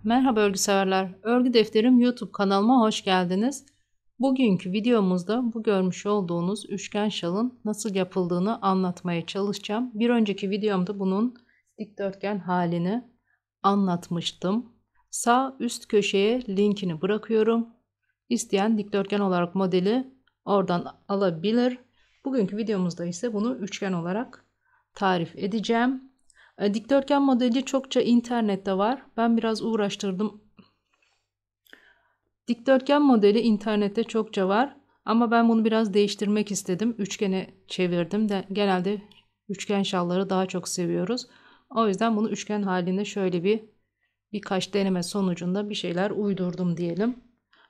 Merhaba örgü severler. Örgü Defterim YouTube kanalıma hoş geldiniz. Bugünkü videomuzda bu görmüş olduğunuz üçgen şalın nasıl yapıldığını anlatmaya çalışacağım. Bir önceki videomda bunun dikdörtgen halini anlatmıştım. Sağ üst köşeye linkini bırakıyorum. İsteyen dikdörtgen olarak modeli oradan alabilir. Bugünkü videomuzda ise bunu üçgen olarak tarif edeceğim. Dikdörtgen modeli çokça internette var. Ben biraz uğraştırdım. Dikdörtgen modeli internette çokça var. Ama ben bunu biraz değiştirmek istedim. Üçgene çevirdim de genelde üçgen şalları daha çok seviyoruz. O yüzden bunu üçgen halinde şöyle birkaç deneme sonucunda bir şeyler uydurdum diyelim.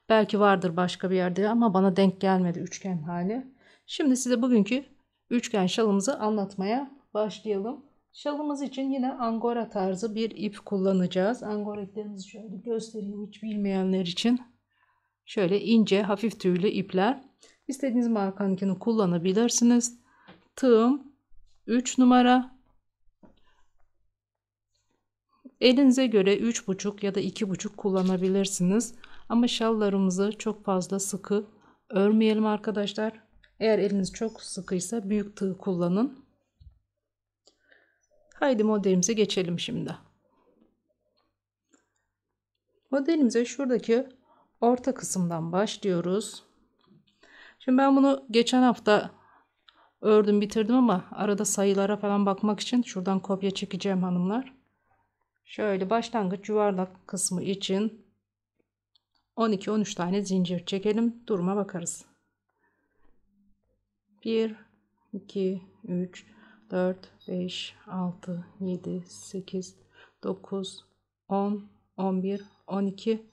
Belki vardır başka bir yerde ama bana denk gelmedi üçgen hali. Şimdi size bugünkü üçgen şalımızı anlatmaya başlayalım. Şalımız için yine angora tarzı bir ip kullanacağız. Angora iplerimizi şöyle göstereyim hiç bilmeyenler için. Şöyle ince, hafif tüylü ipler. İstediğiniz markanınkini kullanabilirsiniz. Tığım 3 numara. Elinize göre 3,5 ya da 2,5 kullanabilirsiniz. Ama şallarımızı çok fazla sıkı örmeyelim arkadaşlar. Eğer eliniz çok sıkıysa büyük tığ kullanın. Haydi modelimize geçelim şimdi. Modelimize şuradaki orta kısımdan başlıyoruz. Şimdi ben bunu geçen hafta ördüm bitirdim ama arada sayılara falan bakmak için şuradan kopya çekeceğim hanımlar. Şöyle başlangıç yuvarlak kısmı için 12-13 tane zincir çekelim. Duruma bakarız. 1, 2, 3, 4, 5, 6, 7, 8, 9, 10, 11, 12,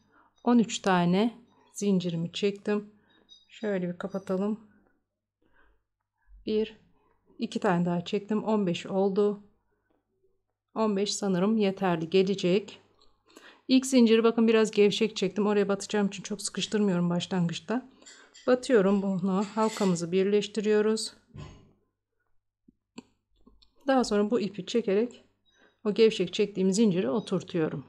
13 tane zincirimi çektim. Şöyle bir kapatalım. 1, 2 tane daha çektim. 15 oldu. 15 sanırım yeterli gelecek. İlk zinciri bakın biraz gevşek çektim. Oraya batacağım için çok sıkıştırmıyorum başlangıçta. Batıyorum bunu. Halkamızı birleştiriyoruz. Daha sonra bu ipi çekerek o gevşek çektiğim zinciri oturtuyorum.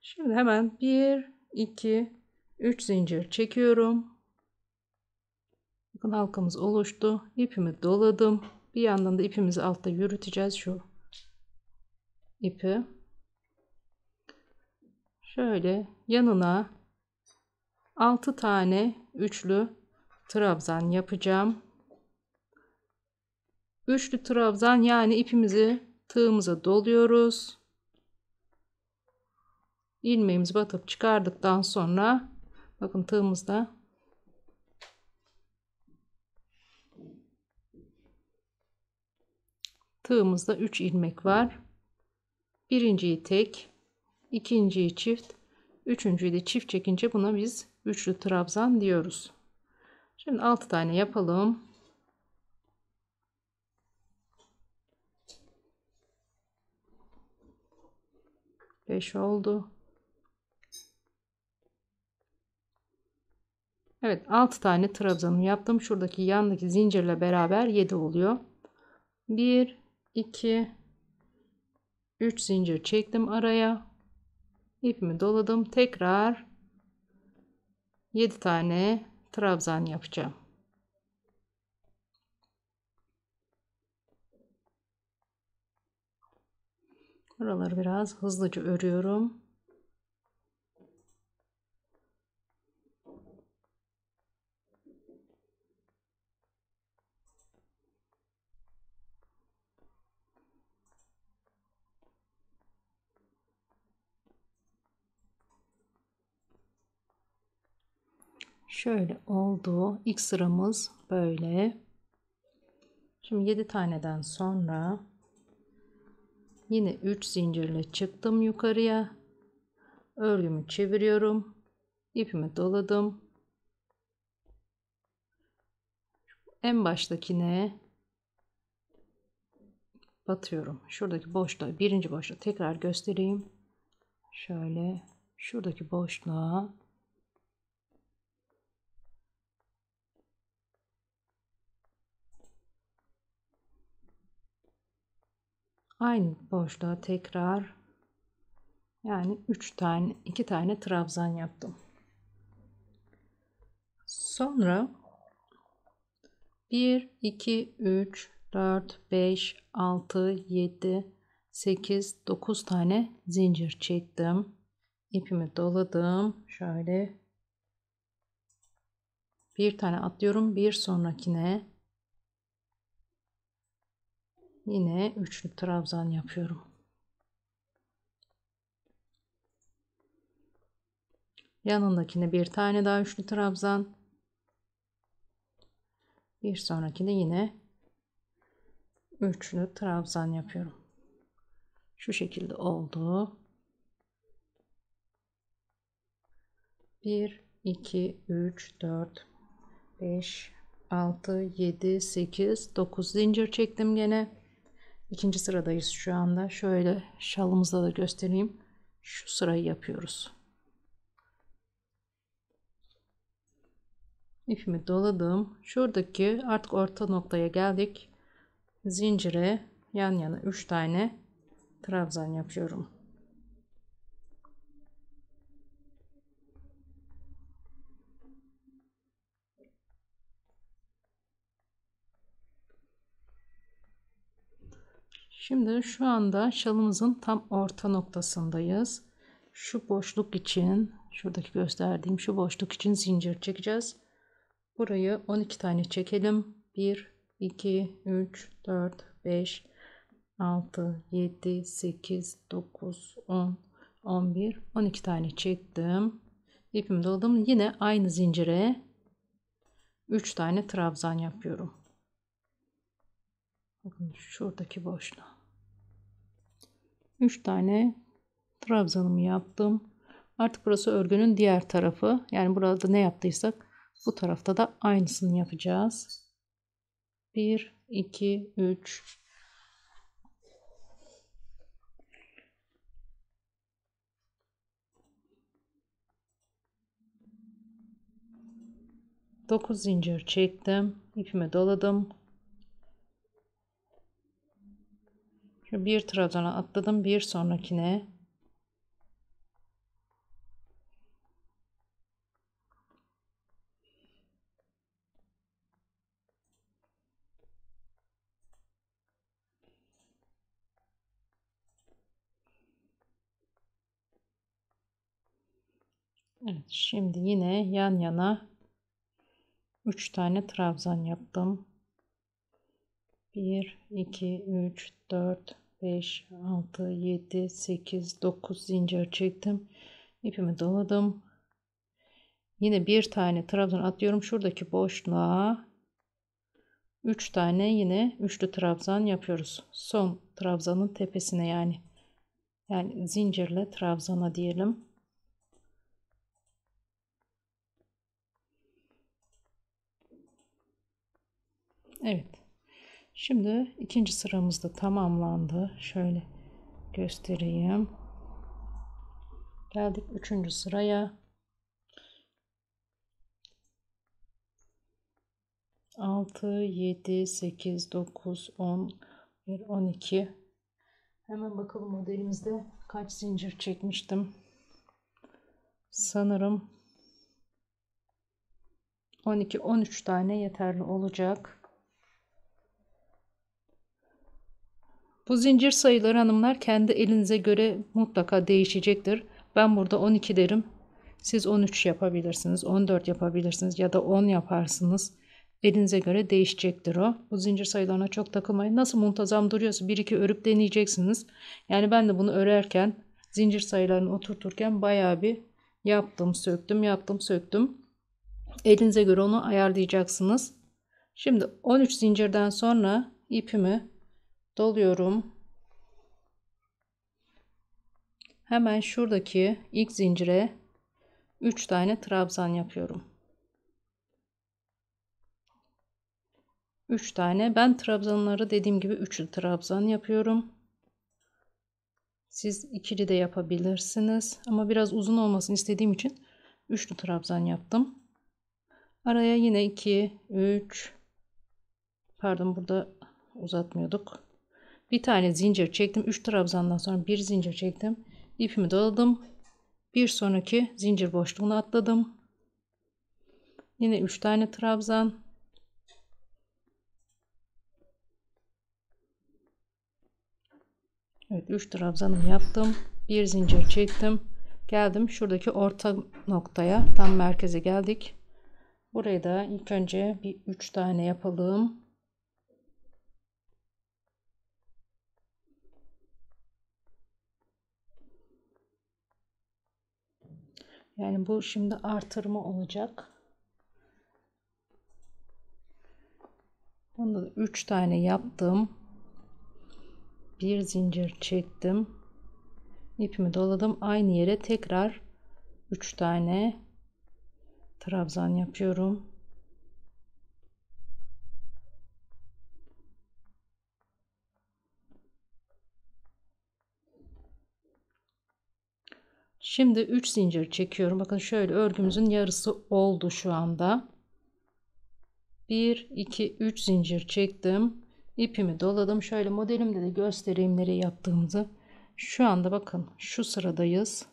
Şimdi hemen 1, 2, 3 zincir çekiyorum. Bakın halkamız oluştu. İpimi doladım. Bir yandan da ipimizi altta yürüteceğiz şu ipi. Şöyle yanına 6 tane üçlü trabzan yapacağım. Üçlü trabzan yani ipimizi tığımıza doluyoruz. İlmeğimizi batıp çıkardıktan sonra bakın tığımızda tığımızda 3 ilmek var. Birinciyi tek, ikinciyi çift, üçüncüyü de çift çekince buna biz üçlü trabzan diyoruz. Şimdi 6 tane yapalım. Beş oldu. Evet 6 tane trabzanımı yaptım. Şuradaki yandaki zincirle beraber 7 oluyor. 1, 2, 3 zincir çektim araya. İpimi doladım. Tekrar 7 tane trabzan yapacağım. Buraları biraz hızlıca örüyorum. Şöyle oldu. İlk sıramız böyle. Şimdi 7 taneden sonra yine 3 zincirle çıktım yukarıya. Örgümü çeviriyorum. İpimi doladım. En baştakine batıyorum. Şuradaki boşluğa, birinci boşluğa tekrar göstereyim. Şöyle şuradaki boşluğa aynı boşluğa tekrar Yani 2 tane trabzan yaptım. Sonra 1 2 3 4 5 6 7 8 9 tane zincir çektim. İpimi doladım. Şöyle bir tane atlıyorum. Bir sonrakine yine üçlü trabzan yapıyorum. Yanındakine bir tane daha üçlü trabzan. Bir sonrakine yine üçlü trabzan yapıyorum. Şu şekilde oldu. 1 2 3 4 5 6 7 8 9 zincir çektim gene. İkinci sıradayız şu anda. Şöyle şalımızda da göstereyim. Şu sırayı yapıyoruz. İpimi doladım. Şuradaki artık orta noktaya geldik. Zincire yan yana 3 tane trabzan yapıyorum. Şimdi şu anda şalımızın tam orta noktasındayız. Şu boşluk için, şuradaki gösterdiğim şu boşluk için zincir çekeceğiz. Burayı 12 tane çekelim. 1 2 3 4 5 6 7 8 9 10 11 12 tane çektim. İpimi doladım. Yine aynı zincire 3 tane trabzan yapıyorum. Bakın şuradaki boşluğa 3 tane trabzanımı yaptım. Artık burası örgünün diğer tarafı. Yani burada ne yaptıysak bu tarafta da aynısını yapacağız. 1 2 3 9 zincir çektim. İpimi doladım. Şu bir trabzana atladım. Bir sonrakine evet, şimdi yine yan yana 3 tane trabzan yaptım. 1 2 3 4 5 6 7 8 9 zincir çektim. İpimi doladım. Yine bir tane trabzan atlıyorum. Şuradaki boşluğa 3 tane yine üçlü trabzan yapıyoruz. Son trabzanın tepesine yani zincirle trabzana diyelim. Evet. Şimdi ikinci sıramız da tamamlandı. Şöyle göstereyim. Geldik üçüncü sıraya. 6 7 8 9 10 12. Hemen bakalım modelimizde kaç zincir çekmiştim. Sanırım 12-13 tane yeterli olacak. Bu zincir sayıları hanımlar kendi elinize göre mutlaka değişecektir. Ben burada 12 derim. Siz 13 yapabilirsiniz, 14 yapabilirsiniz ya da 10 yaparsınız. Elinize göre değişecektir o. Bu zincir sayılarına çok takılmayın. Nasıl muntazam duruyorsa 1-2 örüp deneyeceksiniz. Yani ben de bunu örerken zincir sayılarını oturturken bayağı bir yaptım, söktüm, yaptım, söktüm. Elinize göre onu ayarlayacaksınız. Şimdi 13 zincirden sonra ipimi doluyorum. Hemen şuradaki ilk zincire 3 tane trabzan yapıyorum. 3 tane. Ben trabzanları dediğim gibi üçlü trabzan yapıyorum. Siz ikili de yapabilirsiniz. Ama biraz uzun olmasını istediğim için üçlü trabzan yaptım. Araya yine 2, 3, pardon burada uzatmıyorduk. Bir tane zincir çektim. 3 trabzandan sonra bir zincir çektim. İpimi doladım. Bir sonraki zincir boşluğuna atladım. Yine 3 tane trabzan. Evet, 3 trabzanımı yaptım. Bir zincir çektim. Geldim şuradaki orta noktaya, tam merkeze geldik. Burayı da ilk önce bir 3 tane yapalım. Yani bu şimdi artırma olacak. Bunda da 3 tane yaptım. Bir zincir çektim. İpimi doladım. Aynı yere tekrar 3 tane trabzan yapıyorum. Şimdi 3 zincir çekiyorum. Bakın şöyle örgümüzün yarısı oldu şu anda. 1 2 3 zincir çektim. İpimi doladım. Şöyle modelimde de göstereyim nereye yaptığımızı. Şu anda bakın şu sıradayız.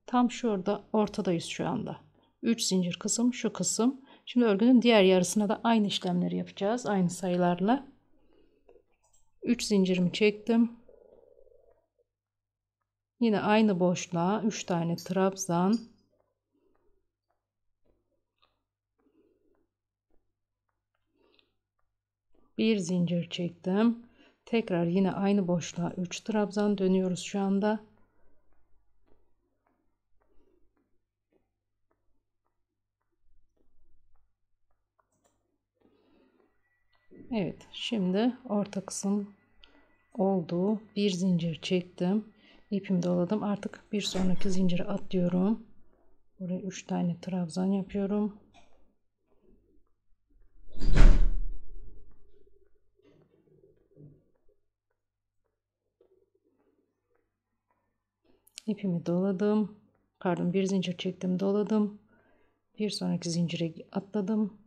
Tam şurada ortadayız şu anda. 3 zincir kısım şu kısım. Şimdi örgünün diğer yarısına da aynı işlemleri yapacağız. Aynı sayılarla. 3 zincirimi çektim. Yine aynı boşluğa 3 tane trabzan. Bir zincir çektim. Tekrar yine aynı boşluğa 3 trabzan dönüyoruz şu anda. Evet, şimdi orta kısım oldu. Bir zincir çektim. İpimi doladım. Artık bir sonraki zincire atlıyorum. Buraya 3 tane trabzan yapıyorum. İpimi doladım. Pardon, bir zincir çektim, doladım. Bir sonraki zincire atladım.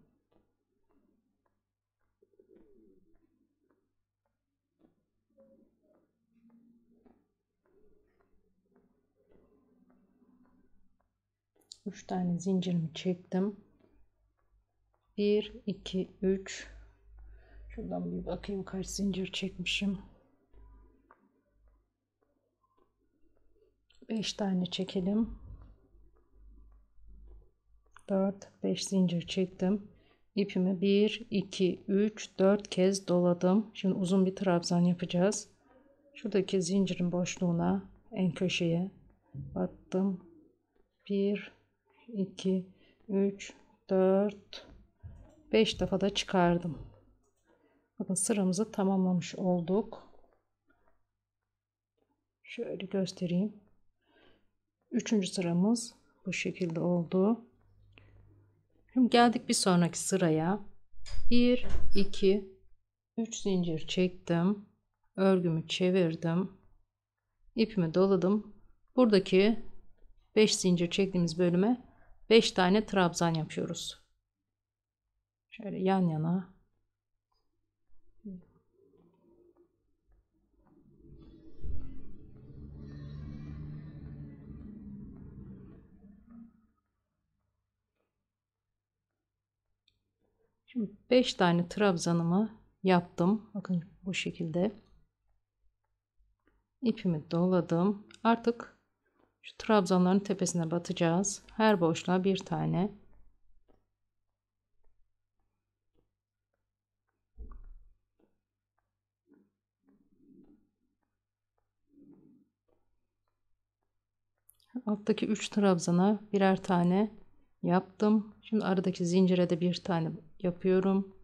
Üç tane zincirimi çektim. 1 2 3. Şuradan bir bakayım kaç zincir çekmişim. 5 tane çekelim. 4 5 zincir çektim. İpimi 1 2 3 4 kez doladım. Şimdi uzun bir trabzan yapacağız. Şuradaki zincirin boşluğuna, en köşeye battım. 1 2 3 4 5 defa da çıkardım. Bakın sıramızı tamamlamış olduk. Şöyle göstereyim. Üçüncü sıramız bu şekilde oldu. Şimdi geldik bir sonraki sıraya. 1 2 3 zincir çektim. Örgümü çevirdim. İpimi doladım. Buradaki 5 zincir çektiğimiz bölüme 5 tane trabzan yapıyoruz. Şöyle yan yana. Şimdi 5 tane trabzanımı yaptım. Bakın bu şekilde. İpimi doladım. Artık şu trabzanların tepesine batacağız. Her boşluğa bir tane. Alttaki 3 trabzana birer tane yaptım. Şimdi aradaki zincire de bir tane yapıyorum.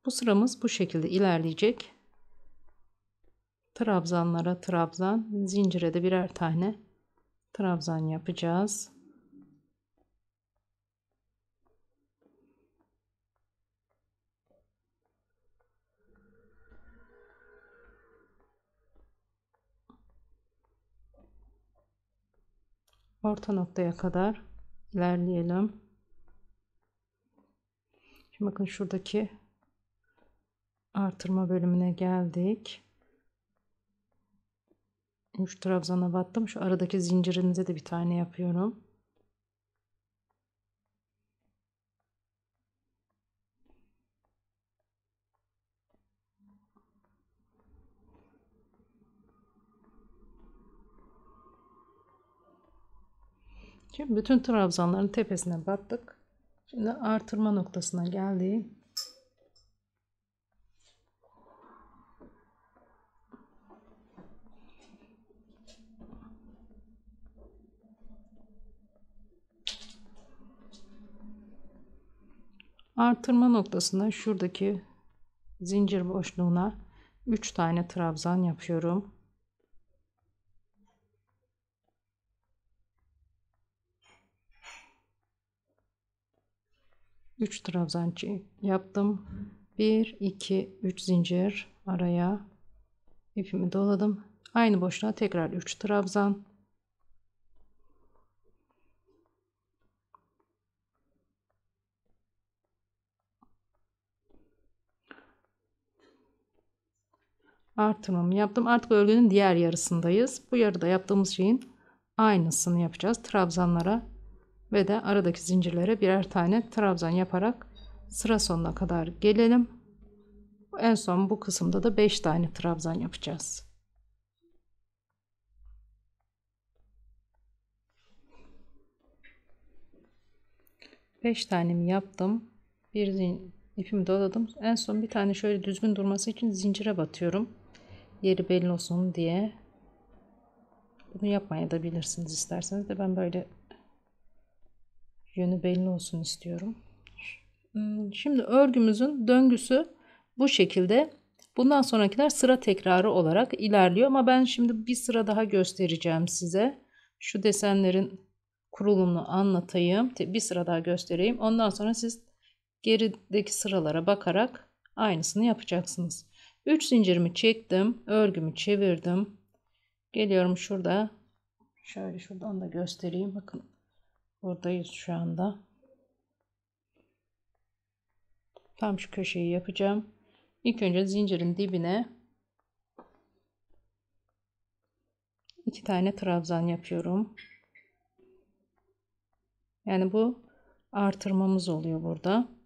Bu sıramız bu şekilde ilerleyecek. Trabzanlara trabzan, zincire de birer tane trabzan yapacağız. Orta noktaya kadar ilerleyelim. Şimdi bakın şuradaki artırma bölümüne geldik. 3 trabzana battım. Şu aradaki zincirimize de bir tane yapıyorum. Şimdi bütün trabzanların tepesine battık. Şimdi artırma noktasına geldim. Artırma noktasında şuradaki zincir boşluğuna 3 tane trabzan yapıyorum. Üç trabzan yaptım. 1 2 3 zincir araya ipimi doladım. Aynı boşluğa tekrar 3 trabzan. Artırmamı yaptım. Artık örgünün diğer yarısındayız. Bu yarıda yaptığımız şeyin aynısını yapacağız. Trabzanlara ve de aradaki zincirlere birer tane trabzan yaparak sıra sonuna kadar gelelim. En son bu kısımda da 5 tane trabzan yapacağız. Beş tanemi yaptım. Bir ipimi doladım. En son bir tane şöyle düzgün durması için zincire batıyorum. Yeri belli olsun diye. Bunu yapmaya da bilirsiniz isterseniz de, ben böyle yönü belli olsun istiyorum. Şimdi örgümüzün döngüsü bu şekilde. Bundan sonrakiler sıra tekrarı olarak ilerliyor ama ben şimdi bir sıra daha göstereceğim size. Şu desenlerin kurulumunu anlatayım. Bir sıra daha göstereyim. Ondan sonra siz gerideki sıralara bakarak aynısını yapacaksınız. 3 zincirimi çektim, örgümü çevirdim. Geliyorum şurada. Şöyle şuradan da göstereyim. Bakın buradayız şu anda. Tam şu köşeyi yapacağım. İlk önce zincirin dibine 2 tane trabzan yapıyorum. Yani bu artırmamız oluyor burada.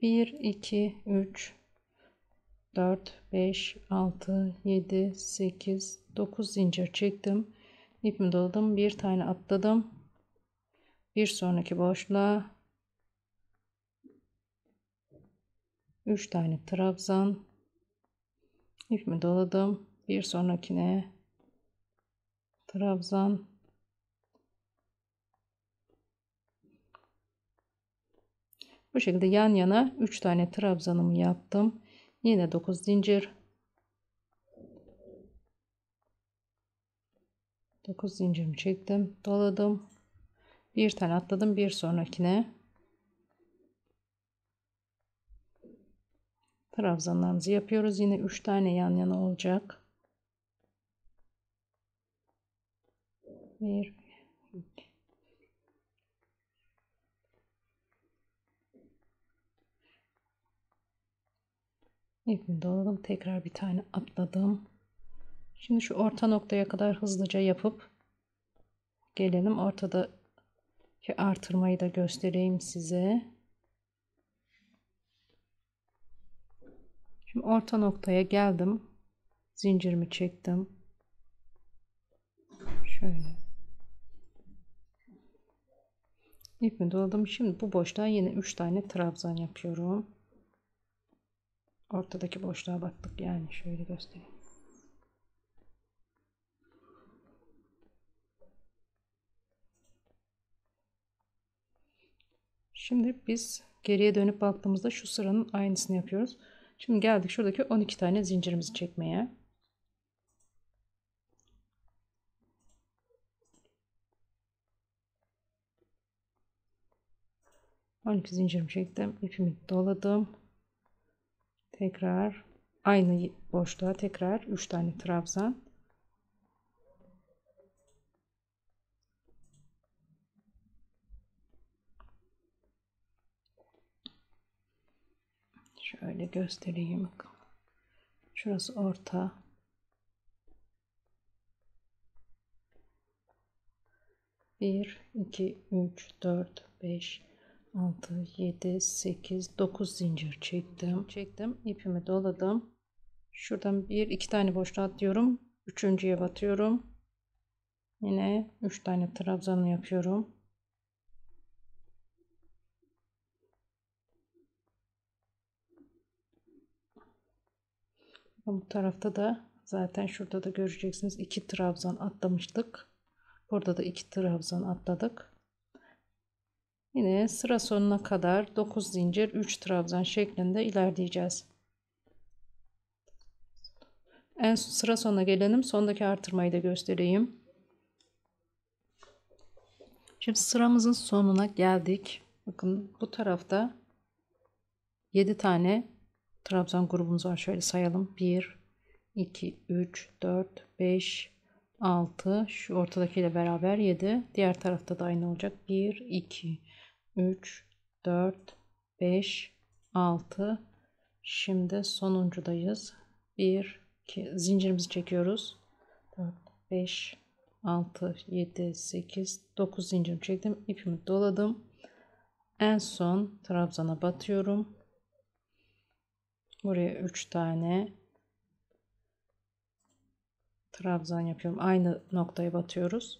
Bir, iki, üç, 4, 5, 6, 7, 8, 9 zincir çektim. İpimi doladım. Bir tane atladım. Bir sonraki boşluğa 3 tane trabzan. İpimi doladım. Bir sonrakine trabzan. Bu şekilde yan yana 3 tane trabzanımı yaptım. Yine 9 zincir. 9 zincirimi çektim, doladım. Bir tane atladım, bir sonrakine trabzanlarımızı yapıyoruz. Yine 3 tane yan yana olacak. 1 ipimi doladım, tekrar bir tane atladım. Şimdi şu orta noktaya kadar hızlıca yapıp gelelim. Ortadaki artırmayı da göstereyim size. Şimdi orta noktaya geldim. Zincirimi çektim. Şöyle. İpimi doladım. Şimdi bu boşluğa yine 3 tane trabzan yapıyorum. Ortadaki boşluğa battık, yani şöyle göstereyim. Şimdi biz geriye dönüp baktığımızda şu sıranın aynısını yapıyoruz. Şimdi geldik şuradaki 12 tane zincirimizi çekmeye. Zincirimi çektim, ipimi doladım. Tekrar aynı boşluğa tekrar 3 tane trabzan. Şöyle göstereyim. Şurası orta. Bir, iki, üç, dört, beş, 6, 7, 8, 9 zincir çektim. İpimi doladım. Şuradan bir iki tane boşluğa atlıyorum. Üçüncüye batıyorum. Yine 3 tane trabzan yapıyorum. Bu tarafta da zaten şurada da göreceksiniz 2 trabzan atlamıştık. Burada da 2 trabzan atladık. Yine sıra sonuna kadar 9 zincir 3 trabzan şeklinde ilerleyeceğiz. En sıra sonuna gelelim. Sondaki artırmayı da göstereyim. Şimdi sıramızın sonuna geldik. Bakın bu tarafta 7 tane trabzan grubumuz var. Şöyle sayalım. 1, 2, 3, 4, 5, 6. Şu ortadakiyle beraber 7. Diğer tarafta da aynı olacak. 1, 2, 3, 4, 5, 6. Şimdi sonuncudayız. 1, 2, zincirimizi çekiyoruz. 4, 5, 6, 7, 8, 9 zincir çektim. İpimi doladım. En son trabzana batıyorum. Buraya 3 tane trabzan yapıyorum. Aynı noktaya batıyoruz.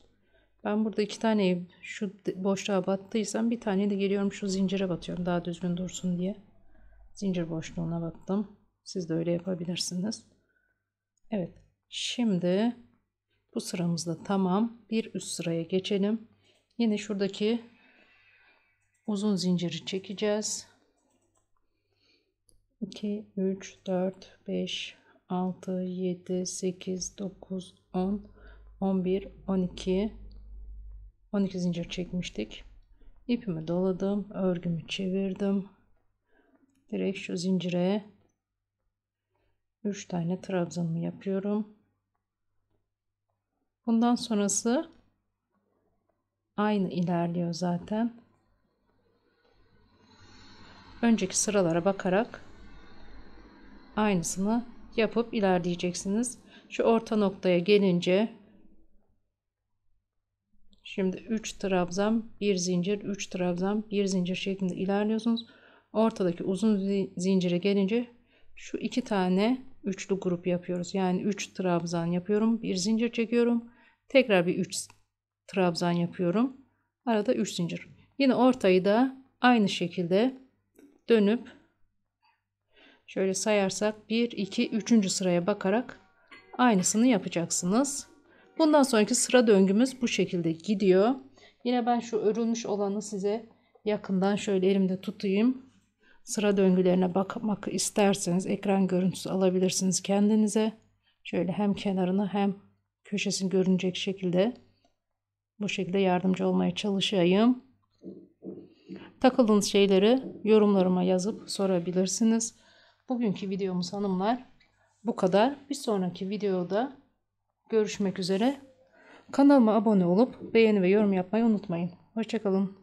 Ben burada 2 tane şu boşluğa battıysam bir tane de geliyorum şu zincire batıyorum. Daha düzgün dursun diye. Zincir boşluğuna battım. Siz de öyle yapabilirsiniz. Evet. Şimdi bu sıramız da tamam. Bir üst sıraya geçelim. Yine şuradaki uzun zinciri çekeceğiz. 2, 3, 4, 5, 6, 7, 8, 9, 10, 11, 12. 12 zincir çekmiştik. İpimi doladım. Örgümü çevirdim. Direkt şu zincire 3 tane trabzanımı yapıyorum. Bundan sonrası aynı ilerliyor zaten. Önceki sıralara bakarak aynısını yapıp ilerleyeceksiniz. Şu orta noktaya gelince şimdi 3 trabzan, 1 zincir, 3 trabzan, 1 zincir şeklinde ilerliyorsunuz. Ortadaki uzun zincire gelince şu 2 tane üçlü grup yapıyoruz. Yani 3 trabzan yapıyorum, 1 zincir çekiyorum. Tekrar bir 3 trabzan yapıyorum. Arada 3 zincir. Yine ortayı da aynı şekilde dönüp şöyle sayarsak 1, 2, 3. sıraya bakarak aynısını yapacaksınız. Bundan sonraki sıra döngümüz bu şekilde gidiyor. Yine ben şu örülmüş olanı size yakından şöyle elimde tutayım. Sıra döngülerine bakmak isterseniz ekran görüntüsü alabilirsiniz kendinize. Şöyle hem kenarını hem köşesini görünecek şekilde bu şekilde yardımcı olmaya çalışayım. Takıldığınız şeyleri yorumlarıma yazıp sorabilirsiniz. Bugünkü videomuz hanımlar bu kadar. Bir sonraki videoda görüşmek üzere. Kanalıma abone olup beğeni ve yorum yapmayı unutmayın. Hoşça kalın.